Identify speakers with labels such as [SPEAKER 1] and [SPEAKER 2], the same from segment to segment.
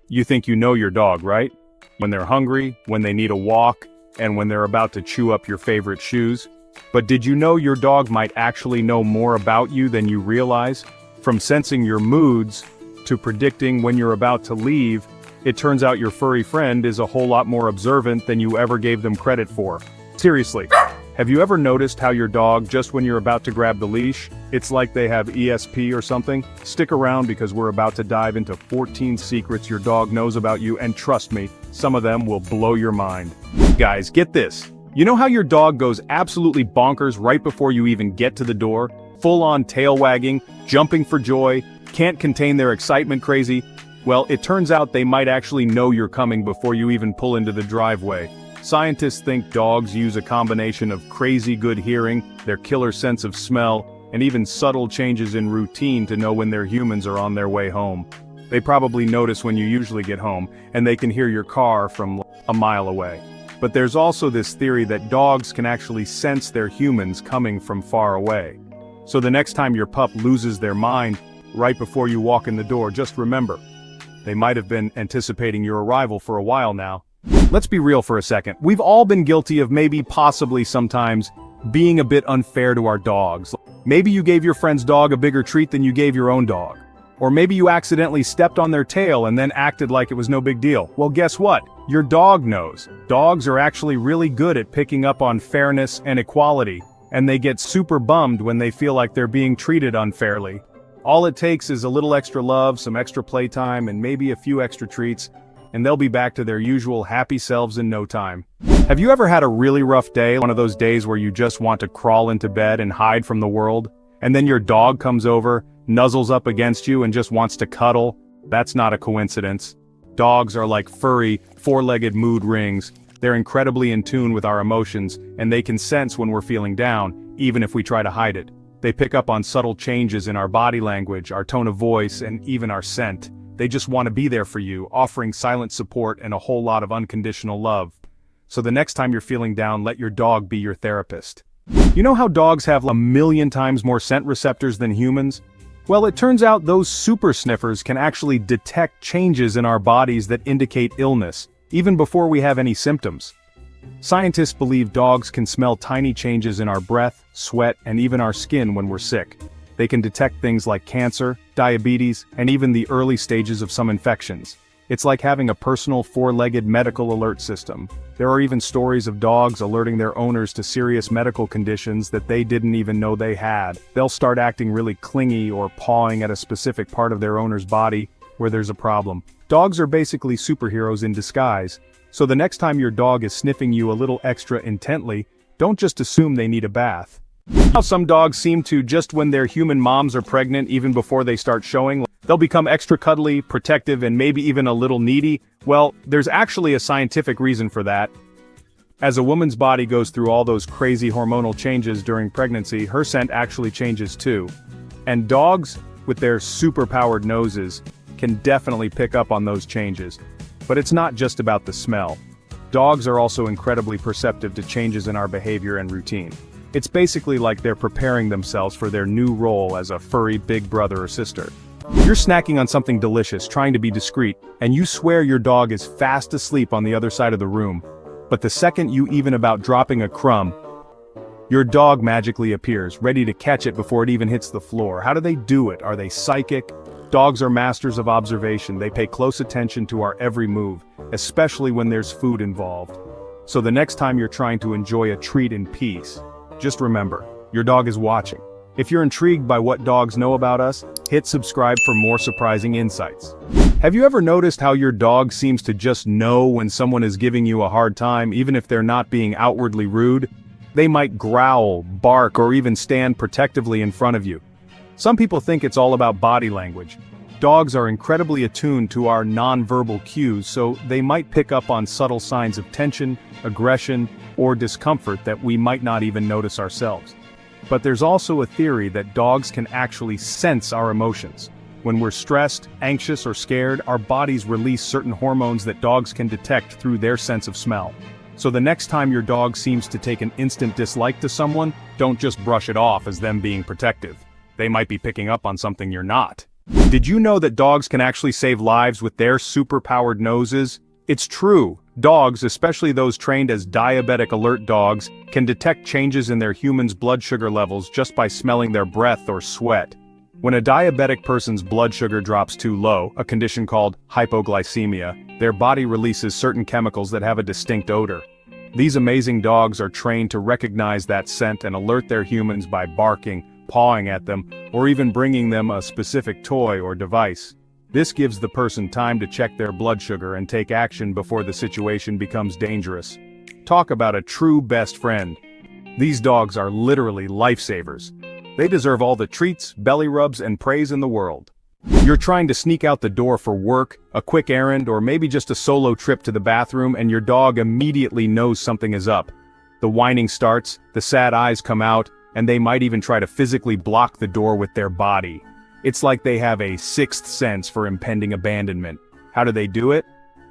[SPEAKER 1] You think you know your dog, right? When they're hungry, when they need a walk, and when they're about to chew up your favorite shoes. But did you know your dog might actually know more about you than you realize? From sensing your moods to predicting when you're about to leave, it turns out your furry friend is a whole lot more observant than you ever gave them credit for. Seriously, have you ever noticed how your dog, just when you're about to grab the leash, it's like they have ESP or something? Stick around because we're about to dive into 14 secrets your dog knows about you, and trust me, some of them will blow your mind. Guys, get this. You know how your dog goes absolutely bonkers right before you even get to the door? Full-on tail wagging, jumping for joy, can't contain their excitement crazy? Well, it turns out they might actually know you're coming before you even pull into the driveway. Scientists think dogs use a combination of crazy good hearing, their killer sense of smell, and even subtle changes in routine to know when their humans are on their way home. They probably notice when you usually get home, and they can hear your car from a mile away. But there's also this theory that dogs can actually sense their humans coming from far away. So the next time your pup loses their mind, right before you walk in the door, just remember, they might have been anticipating your arrival for a while now. Let's be real for a second. We've all been guilty of possibly sometimes, being a bit unfair to our dogs. Maybe you gave your friend's dog a bigger treat than you gave your own dog. Or maybe you accidentally stepped on their tail and then acted like it was no big deal. Well, guess what? Your dog knows. Dogs are actually really good at picking up on fairness and equality, and they get super bummed when they feel like they're being treated unfairly. All it takes is a little extra love, some extra playtime, and maybe a few extra treats, and they'll be back to their usual happy selves in no time. Have you ever had a really rough day, one of those days where you just want to crawl into bed and hide from the world? And then your dog comes over, nuzzles up against you and just wants to cuddle? That's not a coincidence. Dogs are like furry, four-legged mood rings. They're incredibly in tune with our emotions, and they can sense when we're feeling down, even if we try to hide it. They pick up on subtle changes in our body language, our tone of voice, and even our scent. They just want to be there for you, offering silent support and a whole lot of unconditional love. So the next time you're feeling down, let your dog be your therapist. You know how dogs have 1,000,000 times more scent receptors than humans? Well, it turns out those super sniffers can actually detect changes in our bodies that indicate illness, even before we have any symptoms. Scientists believe dogs can smell tiny changes in our breath, sweat, and even our skin when we're sick. They can detect things like cancer, diabetes, and even the early stages of some infections. It's like having a personal four-legged medical alert system. There are even stories of dogs alerting their owners to serious medical conditions that they didn't even know they had. They'll start acting really clingy or pawing at a specific part of their owner's body where there's a problem. Dogs are basically superheroes in disguise. So the next time your dog is sniffing you a little extra intently, don't just assume they need a bath. How some dogs seem to, just when their human moms are pregnant, even before they start showing, they'll become extra cuddly, protective, and maybe even a little needy? Well, there's actually a scientific reason for that. As a woman's body goes through all those crazy hormonal changes during pregnancy, her scent actually changes too. And dogs, with their super-powered noses, can definitely pick up on those changes. But it's not just about the smell. Dogs are also incredibly perceptive to changes in our behavior and routine. It's basically like they're preparing themselves for their new role as a furry big brother or sister. You're snacking on something delicious, trying to be discreet, and you swear your dog is fast asleep on the other side of the room. But the second you even about dropping a crumb, your dog magically appears, ready to catch it before it even hits the floor. How do they do it? Are they psychic? Dogs are masters of observation. They pay close attention to our every move, especially when there's food involved. So the next time you're trying to enjoy a treat in peace, just remember, your dog is watching. If you're intrigued by what dogs know about us, hit subscribe for more surprising insights. Have you ever noticed how your dog seems to just know when someone is giving you a hard time, even if they're not being outwardly rude? They might growl, bark, or even stand protectively in front of you. Some people think it's all about body language. Dogs are incredibly attuned to our nonverbal cues, so they might pick up on subtle signs of tension, aggression, or discomfort that we might not even notice ourselves. But there's also a theory that dogs can actually sense our emotions. When we're stressed, anxious, or scared, our bodies release certain hormones that dogs can detect through their sense of smell. So the next time your dog seems to take an instant dislike to someone, don't just brush it off as them being protective. They might be picking up on something you're not. Did you know that dogs can actually save lives with their super-powered noses? It's true. Dogs, especially those trained as diabetic alert dogs, can detect changes in their humans' blood sugar levels just by smelling their breath or sweat. When a diabetic person's blood sugar drops too low, a condition called hypoglycemia, their body releases certain chemicals that have a distinct odor. These amazing dogs are trained to recognize that scent and alert their humans by barking, pawing at them, or even bringing them a specific toy or device. This gives the person time to check their blood sugar and take action before the situation becomes dangerous. Talk about a true best friend. These dogs are literally lifesavers. They deserve all the treats, belly rubs, and praise in the world. You're trying to sneak out the door for work, a quick errand, or maybe just a solo trip to the bathroom, and your dog immediately knows something is up. The whining starts, the sad eyes come out, and they might even try to physically block the door with their body. It's like they have a sixth sense for impending abandonment. How do they do it?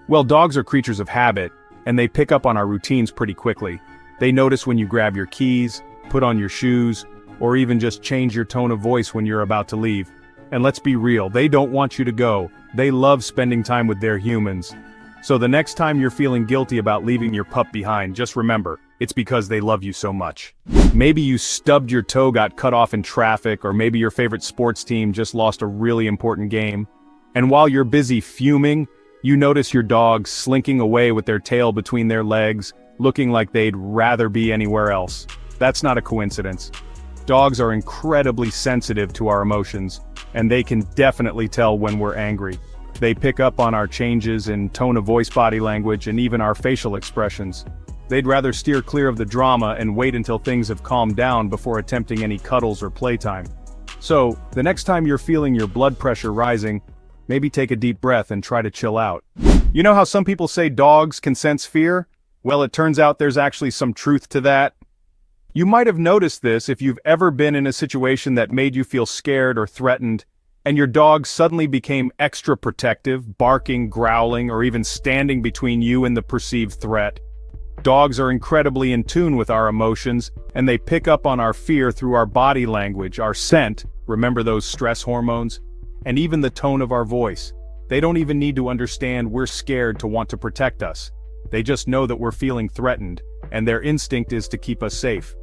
[SPEAKER 1] Well, dogs are creatures of habit, and they pick up on our routines pretty quickly. They notice when you grab your keys, put on your shoes, or even just change your tone of voice when you're about to leave. And let's be real, they don't want you to go. They love spending time with their humans. So the next time you're feeling guilty about leaving your pup behind, just remember, it's because they love you so much. Maybe you stubbed your toe, got cut off in traffic, or maybe your favorite sports team just lost a really important game. And while you're busy fuming, you notice your dog slinking away with their tail between their legs, looking like they'd rather be anywhere else. That's not a coincidence. Dogs are incredibly sensitive to our emotions, and they can definitely tell when we're angry. They pick up on our changes in tone of voice, body language, and even our facial expressions. They'd rather steer clear of the drama and wait until things have calmed down before attempting any cuddles or playtime. So, the next time you're feeling your blood pressure rising, maybe take a deep breath and try to chill out. You know how some people say dogs can sense fear? Well, it turns out there's actually some truth to that. You might have noticed this if you've ever been in a situation that made you feel scared or threatened, and your dog suddenly became extra protective, barking, growling, or even standing between you and the perceived threat. Dogs are incredibly in tune with our emotions, and they pick up on our fear through our body language, our scent, remember those stress hormones, and even the tone of our voice. They don't even need to understand we're scared to want to protect us. They just know that we're feeling threatened, and their instinct is to keep us safe.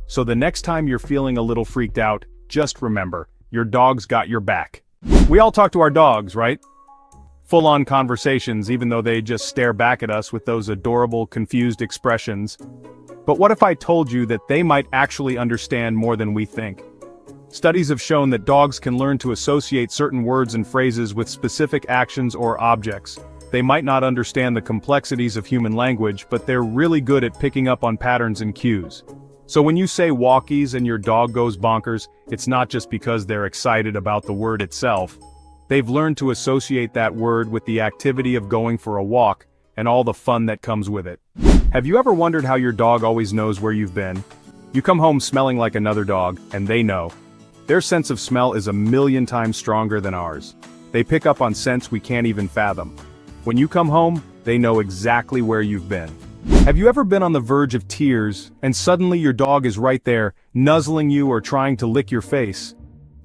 [SPEAKER 1] So the next time you're feeling a little freaked out, just remember, your dog's got your back. We all talk to our dogs, right? Full-on conversations, even though they just stare back at us with those adorable, confused expressions. But what if I told you that they might actually understand more than we think? Studies have shown that dogs can learn to associate certain words and phrases with specific actions or objects. They might not understand the complexities of human language, but they're really good at picking up on patterns and cues. So when you say walkies and your dog goes bonkers, it's not just because they're excited about the word itself. They've learned to associate that word with the activity of going for a walk, and all the fun that comes with it. Have you ever wondered how your dog always knows where you've been? You come home smelling like another dog, and they know. Their sense of smell is 1,000,000 times stronger than ours. They pick up on scents we can't even fathom. When you come home, they know exactly where you've been. Have you ever been on the verge of tears, and suddenly your dog is right there, nuzzling you or trying to lick your face?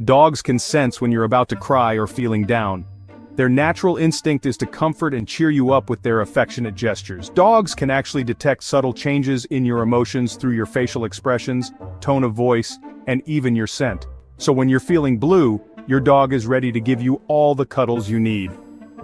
[SPEAKER 1] Dogs can sense when you're about to cry or feeling down. Their natural instinct is to comfort and cheer you up with their affectionate gestures. Dogs can actually detect subtle changes in your emotions through your facial expressions, tone of voice, and even your scent. So when you're feeling blue, your dog is ready to give you all the cuddles you need.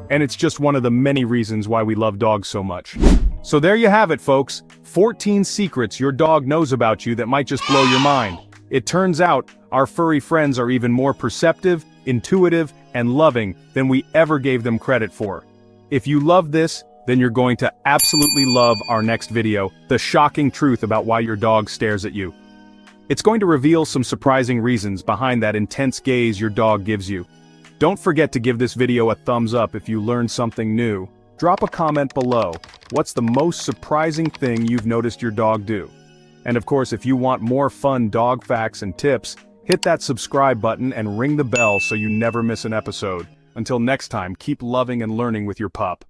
[SPEAKER 1] And it's just one of the many reasons why we love dogs so much. So there you have it, folks. 14 secrets your dog knows about you that might just blow your mind. It turns out, our furry friends are even more perceptive, intuitive, and loving than we ever gave them credit for. If you love this, then you're going to absolutely love our next video, the shocking truth about why your dog stares at you. It's going to reveal some surprising reasons behind that intense gaze your dog gives you. Don't forget to give this video a thumbs up if you learned something new. Drop a comment below. What's the most surprising thing you've noticed your dog do? And of course, if you want more fun dog facts and tips, hit that subscribe button and ring the bell so you never miss an episode. Until next time, keep loving and learning with your pup.